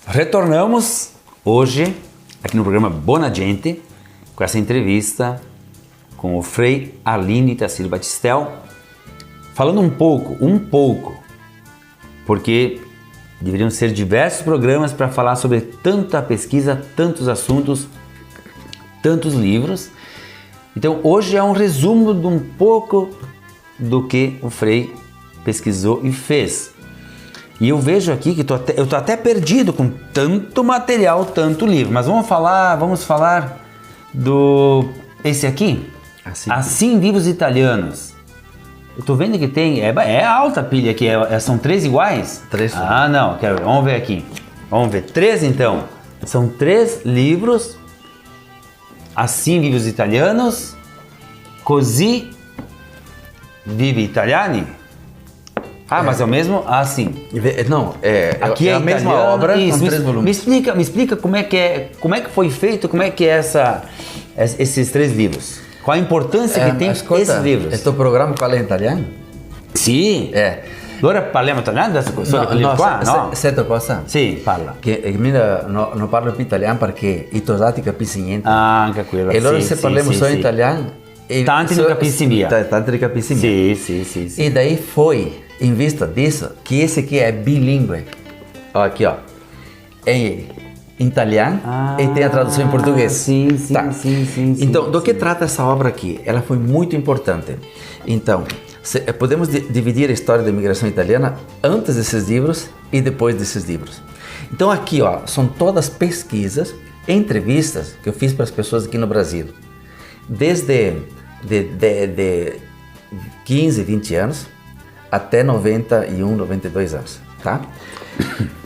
Retornamos hoje aqui no programa Bona Gente com essa entrevista com o Frei Arlindo Itacílio Batistel, falando um pouco, porque deveriam ser diversos programas para falar sobre tanta pesquisa, tantos assuntos, tantos livros. Então hoje é um resumo de um pouco do que o Frei pesquisou e fez. E eu vejo aqui que eu tô até perdido com tanto material, tanto livro. Mas vamos falar do esse aqui, Assim Vivos Italianos. Eu tô vendo que tem, é alta a pilha aqui, são 3 iguais? 3. Ah, não, vamos ver aqui. Vamos ver, 3 então. São 3 livros, Assim Vivos Italianos, Così Vivi Italiani. Mas é o mesmo? Sim. Não, aqui é a mesma obra com 3 volumes. Me explica como é que foi feito, como é que é esses 3 livros. Qual a importância che tem esses livros? Questo programma parla in italiano? Sì. Allora parliamo italiano adesso? No. Sento cosa? Sì, parla. Che non parlo più italiano perché i tosati capiscono niente. Anche quello. E allora se parliamo solo in italiano... Tanti non capiscono via. Tanti non capiscono via. Sì. E daí foi, in vista disso, que esse aqui é bilingue. Aqui, ó. É em italiano e tem a tradução em português. Sim. Então, do que trata essa obra aqui? Ela foi muito importante. Então, podemos dividir a história da imigração italiana antes desses livros e depois desses livros. Então, aqui, ó, são todas pesquisas, entrevistas que eu fiz para as pessoas aqui no Brasil. Desde de 15, 20 anos até 91, 92 anos, tá?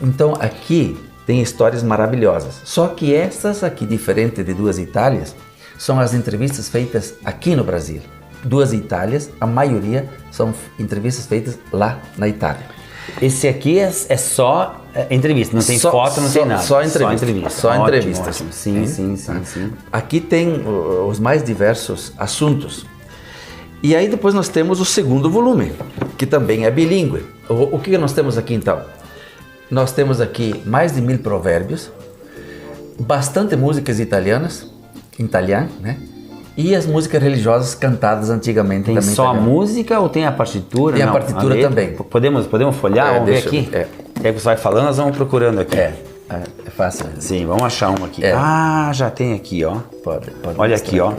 Então aqui tem histórias maravilhosas. Só que essas aqui, diferente de Duas Itálias, são as entrevistas feitas aqui no Brasil. Duas Itálias, a maioria são entrevistas feitas lá na Itália. Esse aqui é só entrevista, não tem foto, não tem nada. Só entrevistas. Ótimo. Sim. Aqui tem os mais diversos assuntos. E aí depois nós temos o segundo volume, que também é bilíngue. O que nós temos aqui então? Nós temos aqui mais de 1000 provérbios, bastante músicas italianas, em italiano, né? E as músicas religiosas cantadas antigamente tem também. Só a música ou tem a partitura? Tem a partitura também. Podemos folhear? Vamos ver aqui? E aí você vai falando, nós vamos procurando aqui. É fácil. Sim, vamos achar um aqui. Já tem aqui, ó. Pode olha aqui, ó.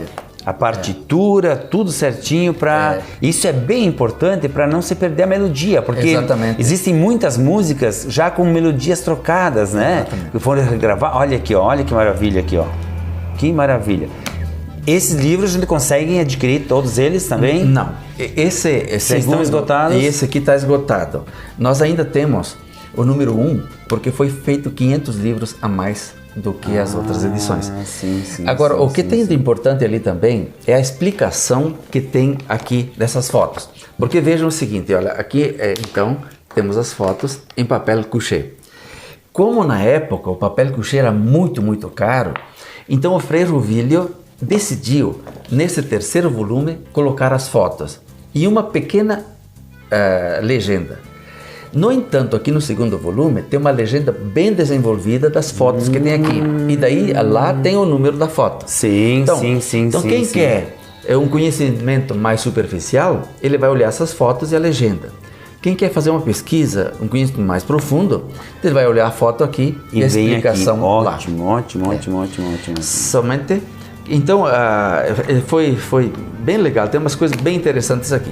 A partitura, tudo certinho para... Isso é bem importante para não se perder a melodia, porque existem muitas músicas já com melodias trocadas, né? Exatamente. Que foram regravar. Olha aqui, ó. Olha que maravilha aqui, ó. Que maravilha. Esses livros a gente consegue adquirir todos eles também? Não. Esse estão esgotados? E esse aqui está esgotado. Nós ainda temos o número 1, porque foi feito 500 livros a mais do que as outras edições. Sim. Agora, o que tem de importante ali também é a explicação que tem aqui dessas fotos. Porque vejam o seguinte, olha, aqui então temos as fotos em papel couché. Como na época o papel couché era muito caro, então o Frei Ruvilio decidiu, nesse terceiro volume, colocar as fotos e uma pequena legenda. No entanto, aqui no segundo volume tem uma legenda bem desenvolvida das fotos que tem aqui. E daí lá tem o número da foto. Sim. Então quem quer um conhecimento mais superficial, ele vai olhar essas fotos e a legenda. Quem quer fazer uma pesquisa, um conhecimento mais profundo, ele vai olhar a foto aqui e a explicação lá. Ótimo. Somente... Então, foi bem legal, tem umas coisas bem interessantes aqui.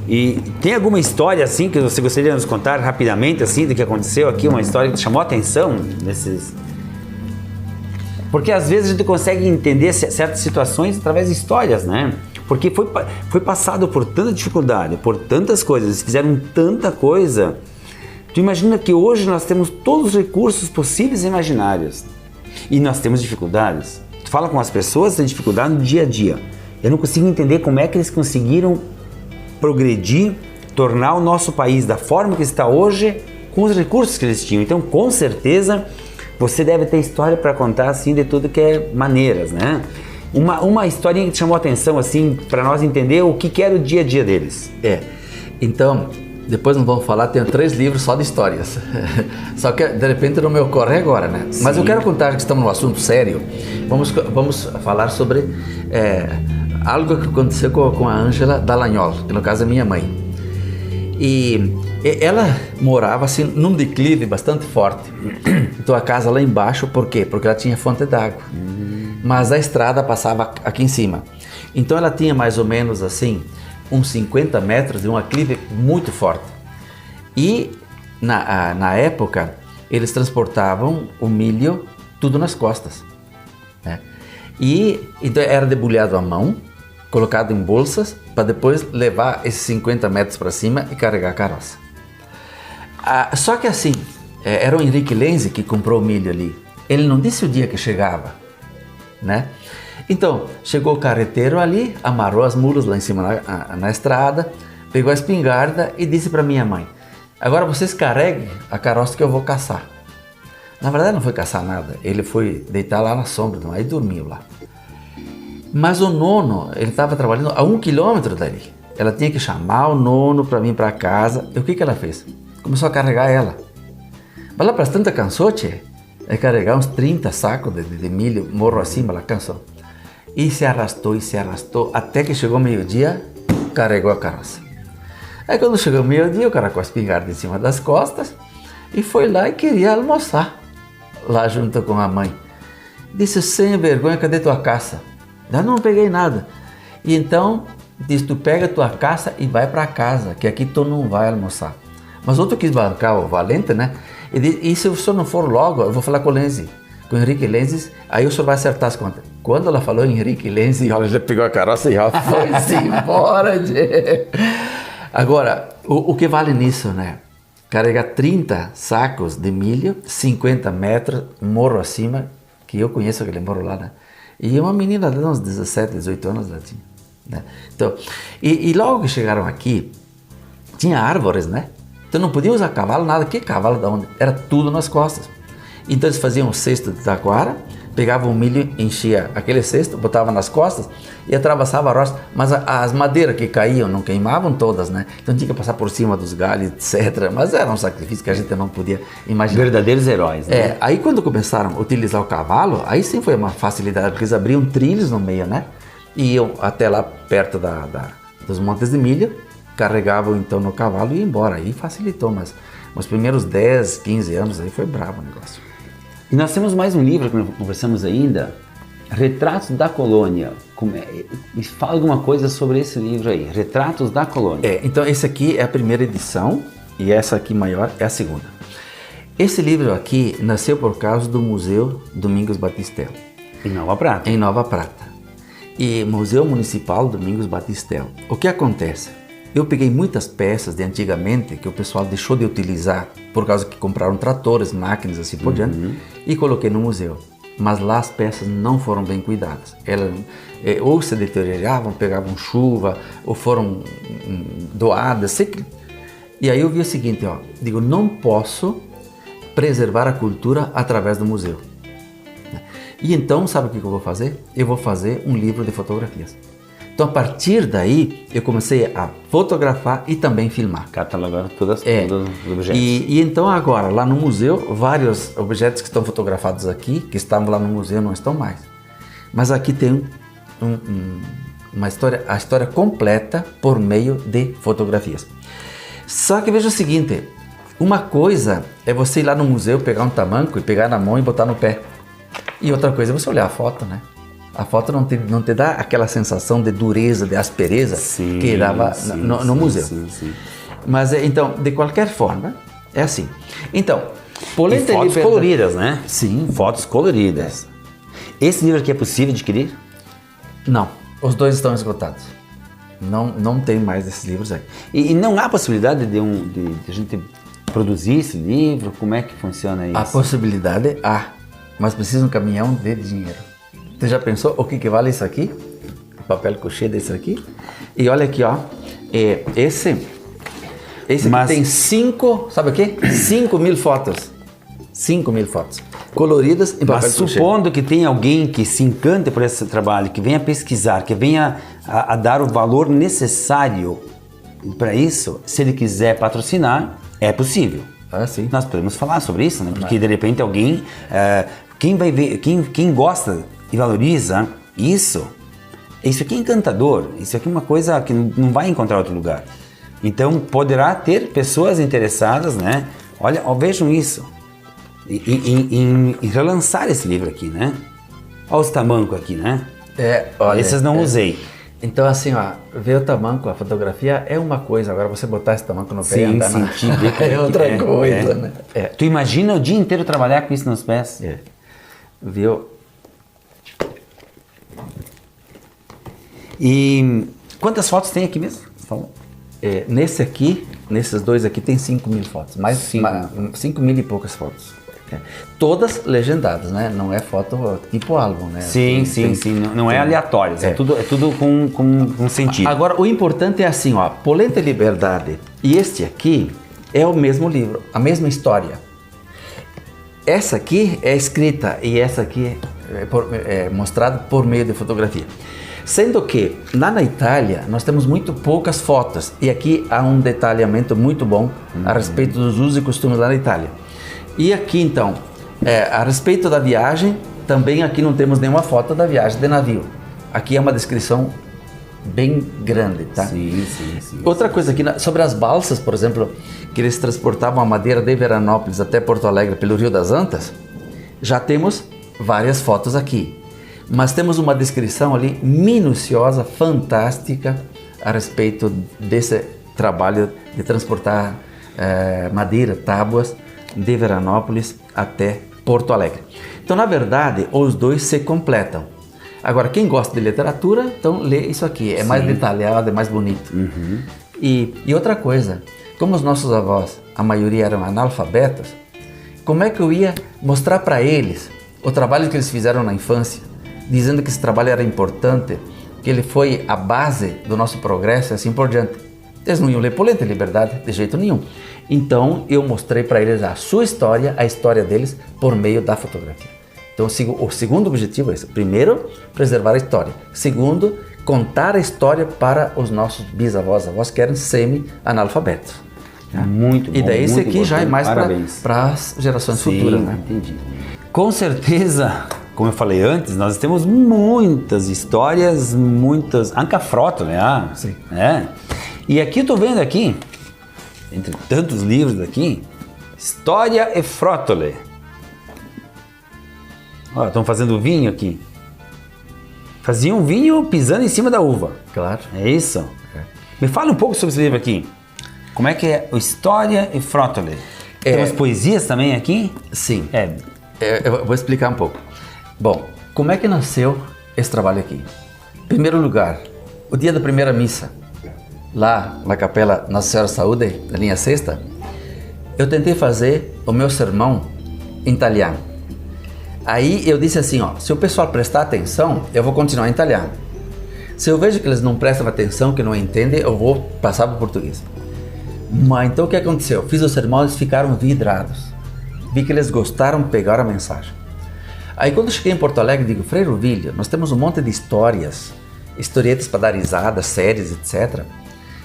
E tem alguma história assim que você gostaria de nos contar rapidamente assim do que aconteceu aqui, uma história que chamou a atenção nesses? Porque às vezes a gente consegue entender certas situações através de histórias, né? Porque foi passado por tanta dificuldade, por tantas coisas, fizeram tanta coisa. Tu imagina que hoje nós temos todos os recursos possíveis e imaginários e nós temos dificuldades. Tu fala com as pessoas, tem dificuldade no dia a dia. Eu não consigo entender como é que eles conseguiram progredir, tornar o nosso país da forma que está hoje com os recursos que eles tinham. Então, com certeza, você deve ter história para contar assim de tudo que é maneiras, né? Uma historinha que te chamou a atenção assim para nós entender o que era o dia a dia deles. Então, Depois nós vamos falar, tenho 3 livros só de histórias. Só que de repente não me ocorre agora, né? Sim. Mas eu quero contar que estamos num assunto sério. Vamos falar sobre algo que aconteceu com a Ângela Dallagnol, que no caso é minha mãe. E ela morava assim num declive bastante forte. Então a casa lá embaixo, por quê? Porque ela tinha fonte d'água. Mas a estrada passava aqui em cima. Então ela tinha mais ou menos assim uns 50 metros de um aclive muito forte. E na época eles transportavam o milho tudo nas costas, né? E então era debulhado à mão, colocado em bolsas, para depois levar esses 50 metros para cima e carregar a carroça. Só que assim, era o Henrique Lenzi que comprou o milho ali. Ele não disse o dia que chegava, né? Então, chegou o carreteiro ali, amarrou as mulas lá em cima na estrada, pegou a espingarda e disse para minha mãe: agora vocês carreguem a carroça que eu vou caçar. Na verdade não foi caçar nada, ele foi deitar lá na sombra, aí dormiu lá. Mas o nono, ele estava trabalhando a 1 quilômetro dali. Ela tinha que chamar o nono para vir para casa. E o que ela fez? Começou a carregar ela. Mas lá para tanta cansou, tchê. É carregar uns 30 sacos de milho, morro acima, ela cansou. E se arrastou, até que chegou meio-dia, carregou a carroça. Aí quando chegou meio-dia, o cara com a espingarda em cima das costas e foi lá e queria almoçar, lá junto com a mãe. Disse: sem vergonha, cadê tua caça? Eu não peguei nada. E então, disse: tu pega tua caça e vai para casa, que aqui tu não vai almoçar. Mas outro quis bancar o valente, né? E disse: e se o senhor não for logo, eu vou falar com o Lenzi, com o Henrique Lenzi, aí o senhor vai acertar as contas. Quando ela falou em Henrique Lenzi, olha, já pegou a carroça e foi-se embora. Agora, o que vale nisso, né? Carregar 30 sacos de milho, 50 metros, morro acima, que eu conheço aquele morro lá, né? E uma menina de uns 17, 18 anos ela tinha, né? Então, e logo que chegaram aqui, tinha árvores, né? Então não podia usar cavalo, nada. Que cavalo da onde? Era tudo nas costas. Então eles faziam um cesto de taquara, pegavam o milho, enchia aquele cesto, botava nas costas e atravessava a roça. Mas as madeiras que caíam não queimavam todas, né? Então tinha que passar por cima dos galhos, etc. Mas era um sacrifício que a gente não podia imaginar. Verdadeiros heróis, né? Aí quando começaram a utilizar o cavalo, aí sim foi uma facilidade, porque eles abriam trilhos no meio, né? E iam até lá perto dos montes de milho, carregavam então no cavalo e iam embora. Aí facilitou, mas nos primeiros 10, 15 anos aí foi bravo o negócio. E nós temos mais um livro que nós conversamos ainda, Retratos da Colônia. Me fala alguma coisa sobre esse livro aí, Retratos da Colônia. Então esse aqui é a primeira edição e essa aqui maior é a segunda. Esse livro aqui nasceu por causa do Museu Domingos Batistel. Em Nova Prata. Em Nova Prata. E Museu Municipal Domingos Batistel. O que acontece? Eu peguei muitas peças de antigamente que o pessoal deixou de utilizar por causa que compraram tratores, máquinas assim por diante, e coloquei no museu. Mas lá as peças não foram bem cuidadas. Elas ou se deterioravam, pegavam chuva, ou foram doadas. E aí eu vi o seguinte, digo, não posso preservar a cultura através do museu. E então, sabe o que eu vou fazer? Eu vou fazer um livro de fotografias. Então, a partir daí, eu comecei a fotografar e também filmar. Catalogando todos os objetos. E então, agora, lá no museu, vários objetos que estão fotografados aqui, que estavam lá no museu, não estão mais. Mas aqui tem uma história, a história completa por meio de fotografias. Só que veja o seguinte, uma coisa é você ir lá no museu, pegar um tamanco e pegar na mão e botar no pé. E outra coisa é você olhar a foto, né? A foto não te dá aquela sensação de dureza, de aspereza que dava no museu. Sim. Mas então, de qualquer forma, é assim. Então, Polenta e fotos coloridas, né? Sim. Fotos coloridas. Esse livro aqui é possível adquirir? Não, os dois estão esgotados. Não tem mais esses livros aí. E não há possibilidade de a gente produzir esse livro? Como é que funciona isso? A possibilidade há, mas precisa um caminhão de dinheiro. Você já pensou o que vale isso aqui? O papel couché desse aqui? E olha aqui, esse aqui tem 5.000 fotos. 5.000 fotos. Coloridas em papel couché. Mas supondo que tem alguém que se encante por esse trabalho, que venha pesquisar, que venha a dar o valor necessário para isso, se ele quiser patrocinar, é possível. Ah, sim. Nós podemos falar sobre isso, né? Porque de repente alguém, quem vai ver, quem gosta e valoriza isso aqui é encantador, isso aqui é uma coisa que não vai encontrar em outro lugar. Então poderá ter pessoas interessadas, né? Olha, vejam isso, em relançar esse livro aqui, né? Olha os tamancos aqui, né? Olha, esses não usei. Então, assim, ó, ver o tamanco, a fotografia é uma coisa, agora você botar esse tamanco no pé e andar é outra coisa, né? Tu imagina o dia inteiro trabalhar com isso nos pés? Viu? E quantas fotos tem aqui mesmo? Falou. Nesses dois aqui tem 5.000 fotos, mais 5.000 e poucas fotos. Todas legendadas, né? Não é foto tipo álbum, né? Sim. Não é aleatório, é tudo com sentido. Agora, o importante é assim, ó, Polenta e Liberdade e este aqui é o mesmo livro, a mesma história. Essa aqui é escrita e essa aqui é mostrada por meio de fotografia. Sendo que na Itália nós temos muito poucas fotos e aqui há um detalhamento muito bom a respeito dos usos e costumes lá na Itália. E aqui então, a respeito da viagem, também aqui não temos nenhuma foto da viagem de navio. Aqui é uma descrição bem grande, tá? Sim. Outra coisa aqui, sobre as balsas, por exemplo, que eles transportavam a madeira de Veranópolis até Porto Alegre pelo Rio das Antas, já temos várias fotos aqui. Mas temos uma descrição ali minuciosa, fantástica, a respeito desse trabalho de transportar madeira, tábuas, de Veranópolis até Porto Alegre. Então, na verdade, os dois se completam. Agora, quem gosta de literatura, então lê isso aqui. É mais detalhado, é mais bonito. E outra coisa, como os nossos avós, a maioria eram analfabetos, como é que eu ia mostrar para eles o trabalho que eles fizeram na infância, dizendo que esse trabalho era importante, que ele foi a base do nosso progresso e assim por diante? Eles não iam ler Polenta e Liberdade de jeito nenhum. Então eu mostrei para eles a sua história, a história deles, por meio da fotografia. Então o segundo objetivo é esse. Primeiro, preservar a história. Segundo, contar a história para os nossos bisavós, avós que eram semi-analfabetos. Muito bom. E daí esse aqui já é mais Parabéns. para as gerações futuras, né? Entendi. Com certeza, como eu falei antes, nós temos muitas histórias, muitas... Anca Frótole, Sim. E aqui eu tô vendo aqui, entre tantos livros aqui, História e Frótole. Ó, estão fazendo vinho aqui. Faziam vinho pisando em cima da uva. Claro. É isso? Me fala um pouco sobre esse livro aqui. Como é que é o História e Frótole? Tem umas poesias também aqui? Sim. Eu vou explicar um pouco. Bom, como é que nasceu esse trabalho aqui? Em primeiro lugar, o dia da primeira missa, lá na Capela Nossa Senhora Saúde, da linha sexta, eu tentei fazer o meu sermão em italiano. Aí eu disse assim, ó, se o pessoal prestar atenção, eu vou continuar em italiano. Se eu vejo que eles não prestam atenção, que não entendem, eu vou passar para o português. Mas então o que aconteceu? Eu fiz o sermão, eles ficaram vidrados. Vi que eles gostaram, pegaram a mensagem. Aí quando eu cheguei em Porto Alegre, digo, Frei Ruvilho, nós temos um monte de histórias, historietas para dar risada, séries, etc.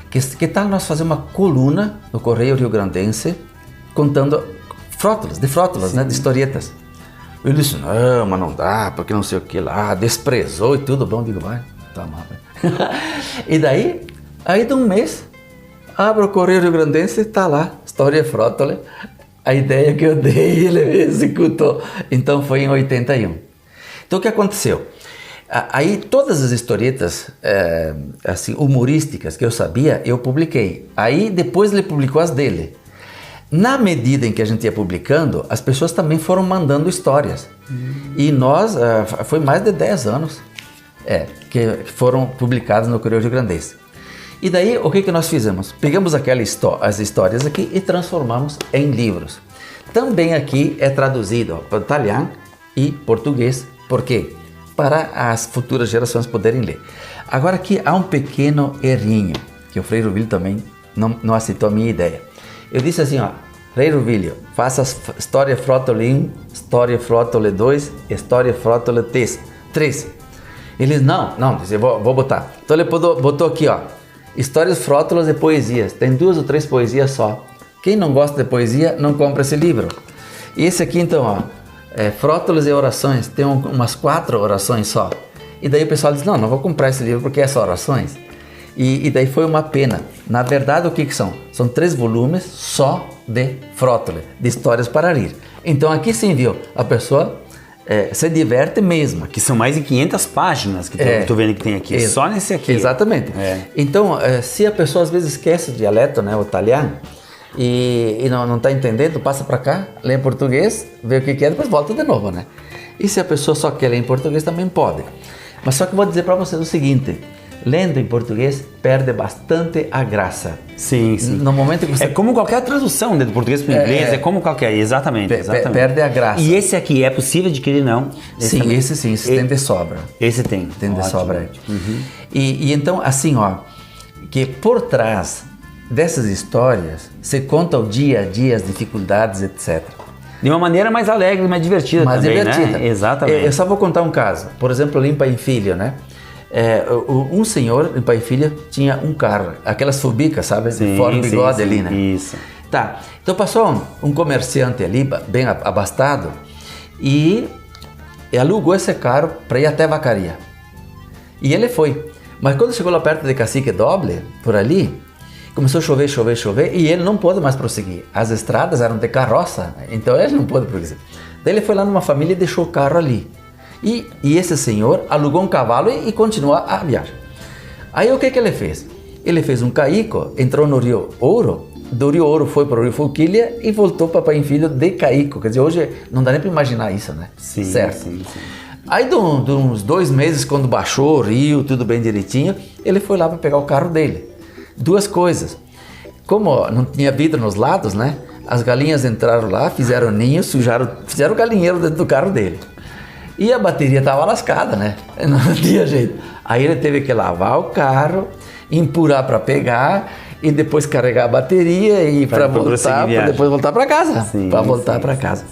Que tal nós fazer uma coluna no Correio Rio Grandense contando frótulas, né, de historietas. Ele disse, não, mas não dá, porque não sei o que lá, desprezou e tudo bom. Digo, vai, tá mal. E daí de um mês, abro o Correio Rio Grandense, tá lá, História Frótole, a ideia que eu dei, ele executou. Então foi em 81. Então o que aconteceu? Aí todas as historietas assim, humorísticas que eu sabia, eu publiquei. Aí depois ele publicou as dele. Na medida em que a gente ia publicando, as pessoas também foram mandando histórias. E nós, foi mais de 10 anos que foram publicadas no Correio Rio Grandense. E daí, o que nós fizemos? Pegamos as histórias aqui e transformamos em livros. Também aqui é traduzido para italiano e português. Por quê? Para as futuras gerações poderem ler. Agora aqui há um pequeno errinho, que o Frei Ruvilho também não aceitou a minha ideia. Eu disse assim, ó, Frei Ruvilho, faça História Frótole 1, História Frótole 2, História Frótole 3. Eles, não, eu vou botar. Então ele botou aqui, ó, Histórias Frótulas de Poesias. Tem 2 ou 3 poesias só. Quem não gosta de poesia, não compra esse livro. E esse aqui, então, ó, Frótulas e Orações. Tem umas 4 orações só. E daí o pessoal diz, não vou comprar esse livro porque é só orações. E daí foi uma pena. Na verdade, o que são? São 3 volumes só de frótula, de histórias para rir. Então aqui sim, viu? A pessoa se diverte mesmo. Que são mais de 500 páginas que tu vendo que tem aqui, só nesse aqui. Exatamente. Então, se a pessoa às vezes esquece o dialeto, né, o italiano, e não está entendendo, passa para cá, lê em português, vê o que é, depois volta de novo, né? E se a pessoa só quer ler em português, também pode. Mas só que eu vou dizer para vocês o seguinte, lendo em português, perde bastante a graça. Sim. No momento que você... É como qualquer tradução do português para o inglês, é como qualquer, exatamente. Perde a graça. E esse aqui é possível adquirir, não? Esse tem de sobra. Esse tem. Tem de sobra. Uhum. E então, assim, ó, que por trás dessas histórias, se conta o dia a dia, as dificuldades, etc. De uma maneira mais alegre, mais divertida também, né? Exatamente. Eu só vou contar um caso. Por exemplo, ali em Pai e Filho, né? Um senhor em Pai e Filho tinha um carro, aquelas fubicas, sabe? De fora do bigode ali, né? Isso. Tá, então passou um comerciante ali, bem abastado, e alugou esse carro para ir até a vacaria. E ele foi. Mas quando chegou lá perto de Cacique Doble, por ali, começou a chover, e ele não pôde mais prosseguir. As estradas eram de carroça, então ele não pôde prosseguir. Daí ele foi lá numa família e deixou o carro ali. E esse senhor alugou um cavalo e continuou a viagem. Aí o que ele fez? Ele fez um caico, entrou no Rio Ouro, do Rio Ouro foi para o Rio Forquilha e voltou para Pai e Filho de caico. Quer dizer, hoje não dá nem para imaginar isso, né? Sim, certo. Sim. Aí de uns 2 meses, quando baixou o rio, tudo bem direitinho, ele foi lá para pegar o carro dele. 2 coisas. Como não tinha vidro nos lados, né? As galinhas entraram lá, fizeram ninho, fizeram galinheiro dentro do carro dele. E a bateria estava lascada, né? Não tinha jeito. Aí ele teve que lavar o carro, empurrar para pegar e depois carregar a bateria e para voltar, para depois voltar para casa. Para voltar para casa.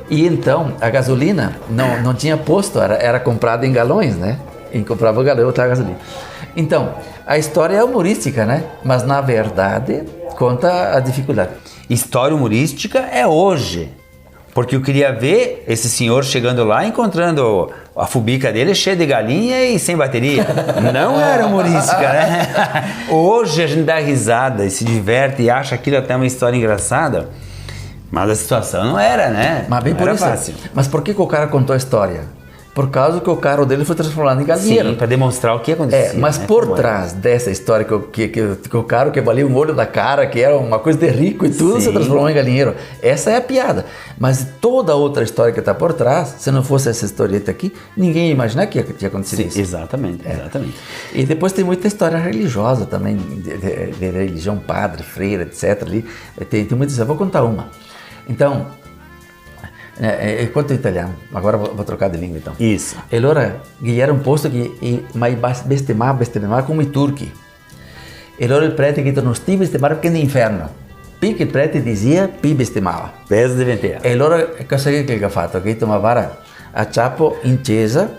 E então a gasolina não tinha posto, era comprada em galões, né? E comprava o galão, outra gasolina. Então a história é humorística, né? Mas na verdade conta a dificuldade. História humorística é hoje. Porque eu queria ver esse senhor chegando lá, encontrando a fubica dele cheia de galinha e sem bateria. Não era humorística, né? Hoje a gente dá risada e se diverte e acha aquilo até uma história engraçada. Mas a situação não era, né? Mas bem não por era isso. Fácil. Mas por que o cara contou a história? Por causa que o carro dele foi transformado em galinheiro. Sim, para demonstrar o que aconteceu. Mas né? Por trás dessa história que o carro que valia um olho da cara, que era uma coisa de rico e tudo, se transformou em galinheiro. Essa é a piada. Mas toda outra história que está por trás, se não fosse essa historieta aqui, ninguém ia imaginar que tinha acontecido isso. Exatamente. E depois tem muita história religiosa também, de religião, padre, freira, etc. Ali. Tem muitas. Eu vou contar uma. Então... quanto italiano, agora vou trocar de língua então. Isso. Allora, era un posto che mai bestemava come i turchi. E allora il prete che non sti bestemare perché è inferno. Perché il prete dizia, pi bestemava. Peso devem ter. E allora cosa che ha fatto? Che tomava a ciapo in chiesa,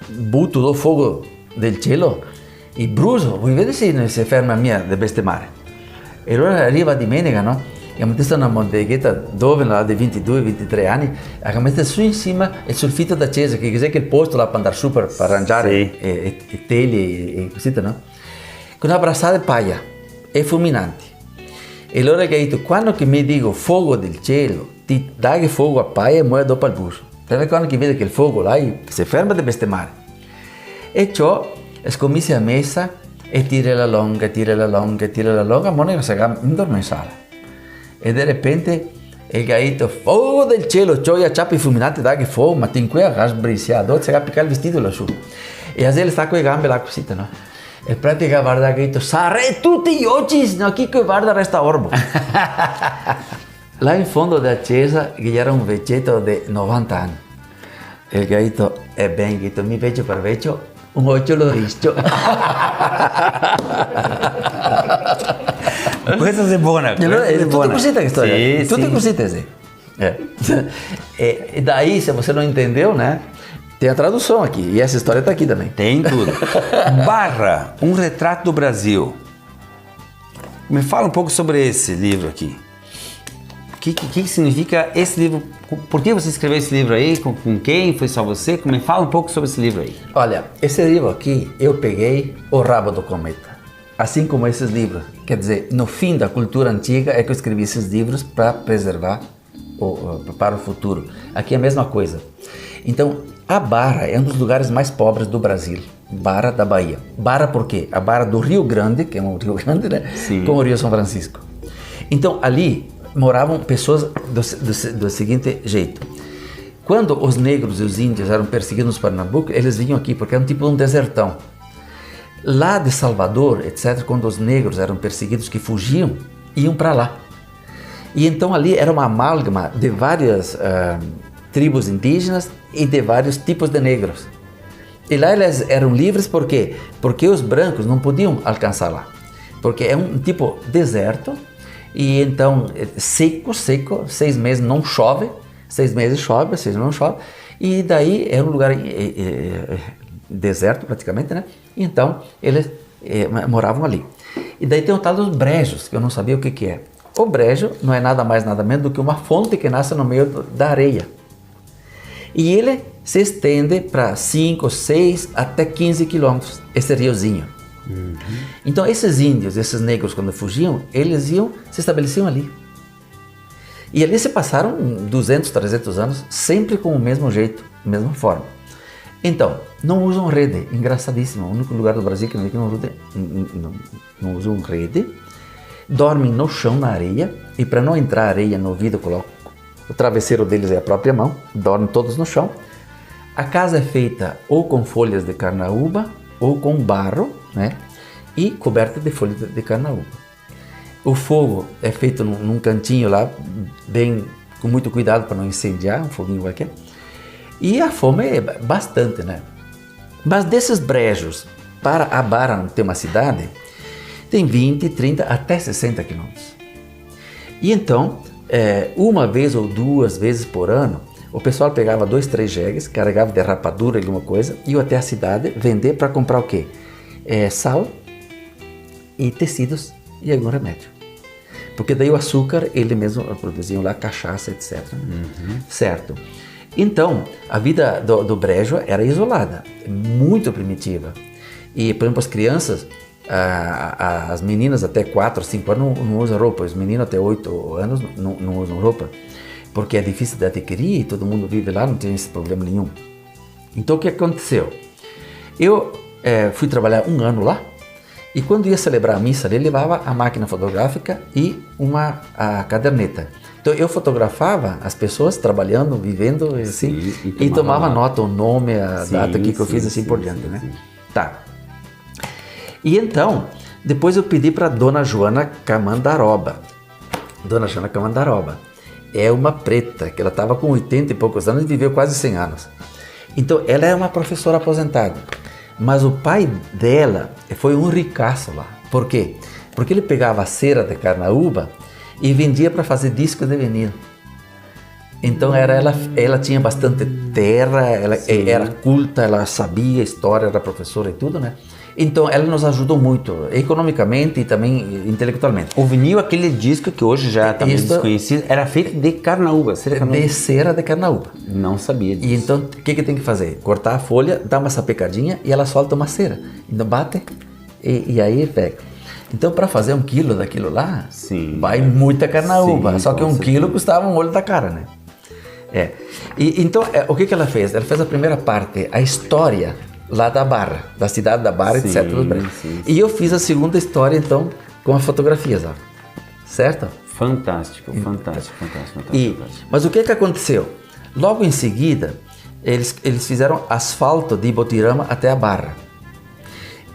butto lo fuoco del cielo e brucio. Vuoi vedere se si ferma a mia di bestemare? E allora arriva domenica, no? E ha messo una monteghetta dove, là di 22-23 anni, ha messo su in cima il soffitto da chiesa, che cos'è che il posto là per andare su per arrangiare i teli e così, no? Con una brassata di paglia e fulminanti. E allora che ha detto, quando che mi dico fuoco del cielo, ti dai fuoco a paglia e muore dopo al busto. Perché quando che vede che il fuoco là si ferma di bestemare. E ciò scommisse a messa e tira la longa, Monica si indorme in sala. E de repente il gaito, fuoco del cielo, c'ho a ciappi fulminati, dai che fuoco, ma tin qui a sbriciato, si va a piccare il vestito lassù. E a sta con le gambe là così, no? E pratica guarda il gaito, sarei tutti gli occhi, no? Chi che guarda resta orbo. Là in fondo della chiesa, che era un vecchietto di 90 anni. E il gaito, ben, gaito, mi vecchio per vecchio, un occhio lo rischio. Questa è buona. Tutte così che storia. Tutte così, sì. E daí, se você não entendeu, né? Tem a tradução aqui, e essa história está aqui também. Tem tudo. Barra, um retrato do Brasil. Me fala um pouco sobre esse livro aqui. O que significa esse livro? Por que você escreveu esse livro aí? Com quem? Foi só você? Me fala um pouco sobre esse livro aí. Olha, esse livro aqui, eu peguei o rabo do cometa. Assim como esses livros. Quer dizer, no fim da cultura antiga é que eu escrevi esses livros para preservar para o futuro. Aqui é a mesma coisa. Então, a Barra é um dos lugares mais pobres do Brasil. Barra da Bahia. Barra por quê? A Barra do Rio Grande, que é um rio grande, né? Sim. Com o Rio São Francisco. Então, ali moravam pessoas do seguinte jeito. Quando os negros e os índios eram perseguidos no Pernambuco, eles vinham aqui porque era um tipo de um desertão. Lá de Salvador, etc., quando os negros eram perseguidos que fugiam, iam para lá. E então ali era uma amálgama de várias tribos indígenas e de vários tipos de negros. E lá eles eram livres por quê? Porque os brancos não podiam alcançar lá. Porque é um tipo deserto, e então seco, 6 meses não chove, 6 meses chove, 6 meses não chove, e daí era um lugar deserto praticamente, né? Então eles moravam ali. E daí tem o tal dos brejos, que eu não sabia o que é. O brejo não é nada mais nada menos do que uma fonte que nasce no meio da areia. E ele se estende para 5, 6 até 15 quilômetros, esse riozinho. Uhum. Então esses índios, esses negros, quando fugiam, eles se estabeleciam ali. E ali se passaram 200, 300 anos, sempre com o mesmo jeito, mesma forma. Então, não usam rede, engraçadíssimo, o único lugar do Brasil que não usam rede, dormem no chão, na areia, e para não entrar areia no ouvido, colocam o travesseiro deles é a própria mão, dormem todos no chão. A casa é feita ou com folhas de carnaúba ou com barro, né? E coberta de folhas de carnaúba. O fogo é feito num cantinho lá, bem com muito cuidado para não incendiar, um foguinho qualquer. E a fome é bastante, né? Mas desses brejos para a Barra, onde tem uma cidade, tem 20, 30 até 60 quilômetros. E então, uma vez ou 2 vezes por ano, o pessoal pegava 2, 3 jegues, carregava de rapadura, alguma coisa, e ia até a cidade vender para comprar o quê? Sal e tecidos e algum remédio. Porque daí o açúcar, ele mesmo produziam lá cachaça, etc. Uhum. Certo. Então, a vida do brejo era isolada, muito primitiva. E, por exemplo, as crianças, as meninas até 4, 5 anos não usam roupa, os meninos até 8 anos não usam roupa, porque é difícil de adquirir e todo mundo vive lá, não tem esse problema nenhum. Então, o que aconteceu? Eu fui trabalhar 1 ano lá, e quando ia celebrar a missa, ele levava a máquina fotográfica e a caderneta. Então eu fotografava as pessoas trabalhando, vivendo, assim, e tomava nota, o nome, a data que eu fiz, assim por diante, né? Tá. E então, depois eu pedi para Dona Joana Camandaroba. Dona Joana Camandaroba é uma preta, que ela estava com 80 e poucos anos e viveu quase 100 anos. Então ela é uma professora aposentada. Mas o pai dela foi um ricaço lá. Por quê? Porque ele pegava a cera de carnaúba e vendia para fazer discos de vinil. Então ela tinha bastante terra, ela era culta, ela sabia história, era professora e tudo, né? Então ela nos ajudou muito, economicamente e também intelectualmente. O vinil, aquele disco que hoje já está meio desconhecido, era feito de carnaúba, de cera de carnaúba. Não sabia disso. E então o que tem que fazer? Cortar a folha, dar uma sapecadinha e ela solta uma cera. Então bate e aí pega. Então para fazer 1 quilo daquilo lá, vai muita carnaúba. Só que 1 quilo custava um olho da cara, né? E então o que ela fez? Ela fez a primeira parte, a história lá da Barra, da cidade da Barra, etc. E eu fiz a segunda história, então, com as fotografias, ó. Certo? Fantástico. Mas o que aconteceu? Logo em seguida, eles fizeram asfalto de Ibotirama até a Barra.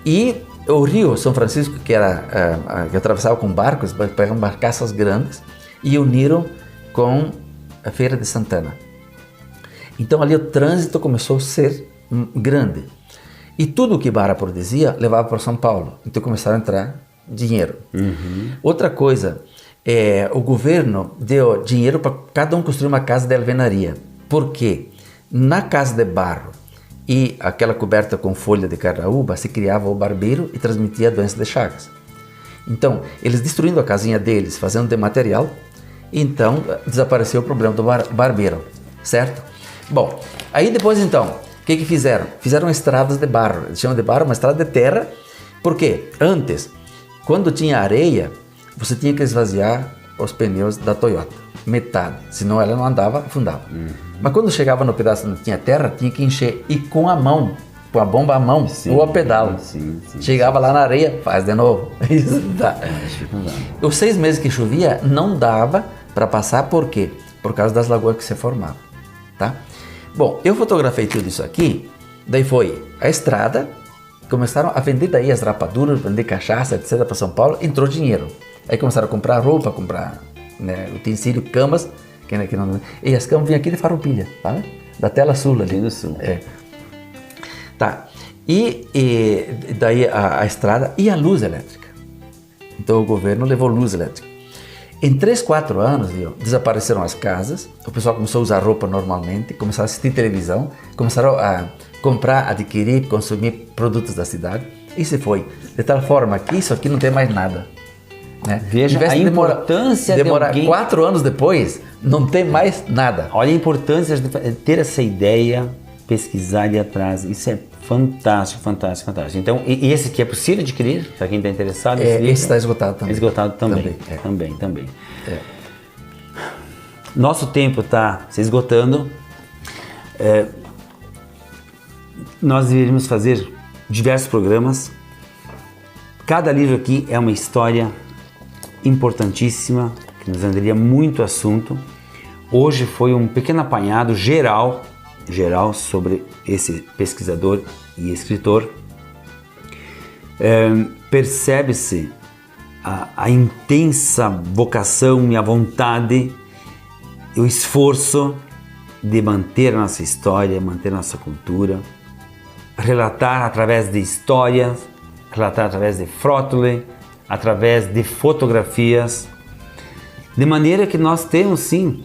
E o rio São Francisco, que atravessava com barcos, pegaram barcaças grandes e uniram com a Feira de Santana. Então ali o trânsito começou a ser grande. E tudo que Barra produzia levava para São Paulo. Então começaram a entrar dinheiro. Uhum. Outra coisa, o governo deu dinheiro para cada um construir uma casa de alvenaria. Por quê? Na casa de barro e aquela coberta com folha de carnaúba se criava o barbeiro e transmitia a doença de Chagas. Então, eles destruindo a casinha deles, fazendo de material, então desapareceu o problema do barbeiro, certo? Bom, aí depois então, o que fizeram? Fizeram estradas de barro, eles chamam de barro uma estrada de terra, porque antes, quando tinha areia, você tinha que esvaziar os pneus da Toyota, metade, senão ela não andava, afundava. Mas quando chegava no pedaço onde tinha terra, tinha que encher, e com a mão, com a bomba à mão, ou a pedal. Chegava lá na areia, faz de novo. Isso dá. Os 6 meses que chovia, não dava para passar, por quê? Por causa das lagoas que se formavam, tá? Bom, eu fotografei tudo isso aqui, daí foi a estrada, começaram a vender daí as rapaduras, vender cachaça, etc. para São Paulo, entrou dinheiro. Aí começaram a comprar roupa, comprar, né, utensílio, camas, e as camas vinham aqui de Farroupilha, tá? Da Tela Sul ali. do Sul. É. Tá. E daí a estrada e a luz elétrica. Então o governo levou luz elétrica. Em 3, 4 anos, viu, desapareceram as casas, o pessoal começou a usar roupa normalmente, começaram a assistir televisão, começaram a comprar, adquirir, consumir produtos da cidade, e se foi. De tal forma que isso aqui não tem mais nada. Né? Veja a importância demorar de alguém... 4 anos depois, não tem mais nada. Olha a importância de ter essa ideia, pesquisar e ir atrás. Isso é fantástico, fantástico, fantástico. Então, e esse aqui é possível adquirir? Para quem está interessado? Esse está esgotado também. Esgotado também. Também. Nosso tempo está se esgotando. Nós deveríamos fazer diversos programas. Cada livro aqui é uma história importantíssima, que nos daria muito assunto. Hoje foi um pequeno apanhado geral sobre esse pesquisador e escritor. Percebe-se a intensa vocação e a vontade e o esforço de manter a nossa história, manter a nossa cultura, relatar através de histórias, relatar através de frótule, através de fotografias, de maneira que nós temos sim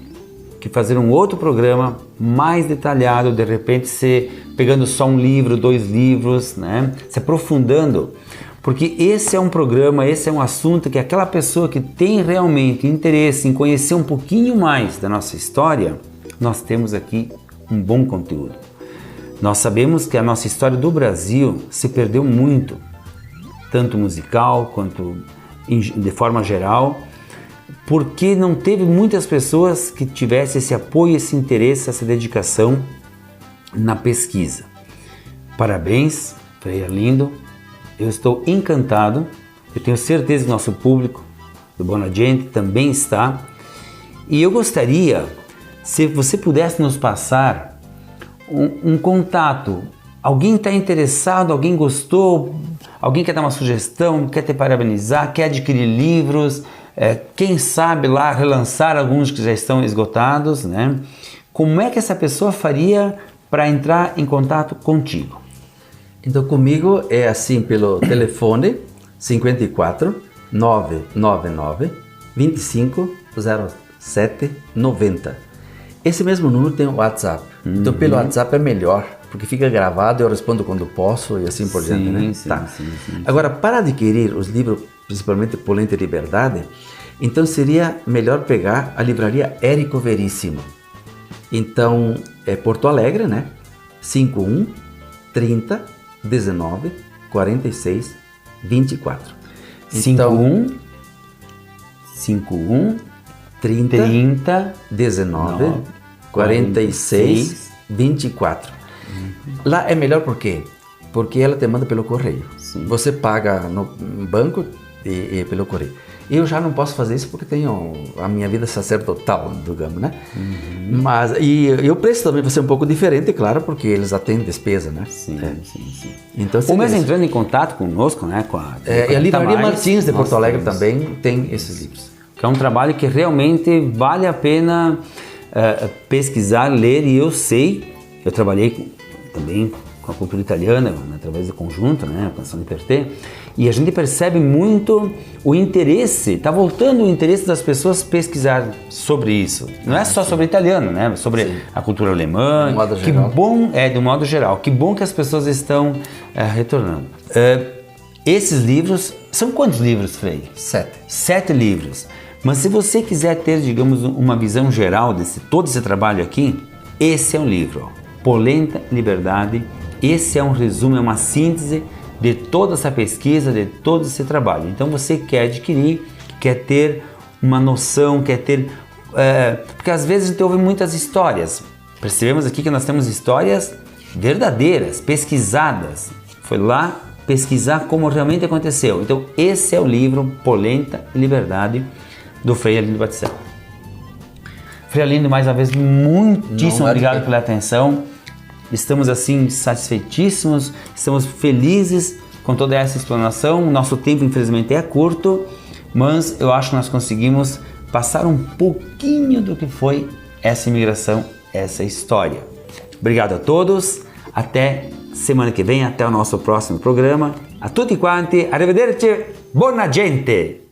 que fazer um outro programa mais detalhado, de repente pegando só um livro, 2 livros, né? Se aprofundando, porque esse é um programa, esse é um assunto que aquela pessoa que tem realmente interesse em conhecer um pouquinho mais da nossa história, nós temos aqui um bom conteúdo. Nós sabemos que a nossa história do Brasil se perdeu muito, tanto musical quanto de forma geral, porque não teve muitas pessoas que tivessem esse apoio, esse interesse, essa dedicação na pesquisa. Parabéns, Frei Arlindo, eu estou encantado, eu tenho certeza que nosso público do Bona Gente também está, e eu gostaria, se você pudesse nos passar um contato, alguém está interessado, alguém gostou, alguém quer dar uma sugestão, quer te parabenizar, quer adquirir livros, quem sabe lá relançar alguns que já estão esgotados, né? Como é que essa pessoa faria para entrar em contato contigo? Então comigo é assim pelo telefone 54 999 25 07 90. Esse mesmo número tem o WhatsApp. Então pelo WhatsApp é melhor, porque fica gravado, eu respondo quando posso e assim por diante, né? Sim. Agora, para adquirir os livros, principalmente Polenta e Liberdade, então seria melhor pegar a livraria Érico Veríssimo. Então, é Porto Alegre, né? 51 30 19 46 24. Então, 51 30 19 46 24. Lá é melhor por quê? Porque ela te manda pelo correio. Sim. Você paga no banco e pelo correio. Eu já não posso fazer isso porque tenho a minha vida sacerdotal, digamos, né? Mas, e o preço também vai ser um pouco diferente, claro, porque eles atendem despesa, né? Sim. Então, ou mesmo entrando em contato conosco, né? E a Livraria Martins de Porto Alegre também tem esses livros. Que é um trabalho que realmente vale a pena pesquisar, ler, e eu sei, eu trabalhei também com a cultura italiana, através do conjunto, né, a canção de Perté, e a gente percebe muito o interesse, está voltando o interesse das pessoas pesquisar sobre isso. Não é só sobre italiano, né, sobre a cultura alemã. De modo que geral. bom, do modo geral, que bom que as pessoas estão retornando. Esses livros, são quantos livros, Frei? 7. 7 livros. Mas se você quiser ter, digamos, uma visão geral de todo esse trabalho aqui, esse é um livro, ó. Polenta Liberdade. Esse é um resumo, é uma síntese de toda essa pesquisa, de todo esse trabalho. Então você quer adquirir, quer ter uma noção, quer ter... porque às vezes a gente ouve muitas histórias. Percebemos aqui que nós temos histórias verdadeiras, pesquisadas. Foi lá pesquisar como realmente aconteceu. Então esse é o livro Polenta e Liberdade, do Frei Arlindo Battisello. Frei Arlindo, mais uma vez, muitíssimo obrigado pela atenção. Estamos assim satisfeitíssimos, estamos felizes com toda essa explanação. Nosso tempo, infelizmente, é curto, mas eu acho que nós conseguimos passar um pouquinho do que foi essa imigração, essa história. Obrigado a todos, até semana que vem, até o nosso próximo programa. A tutti quanti, arrivederci, buona gente!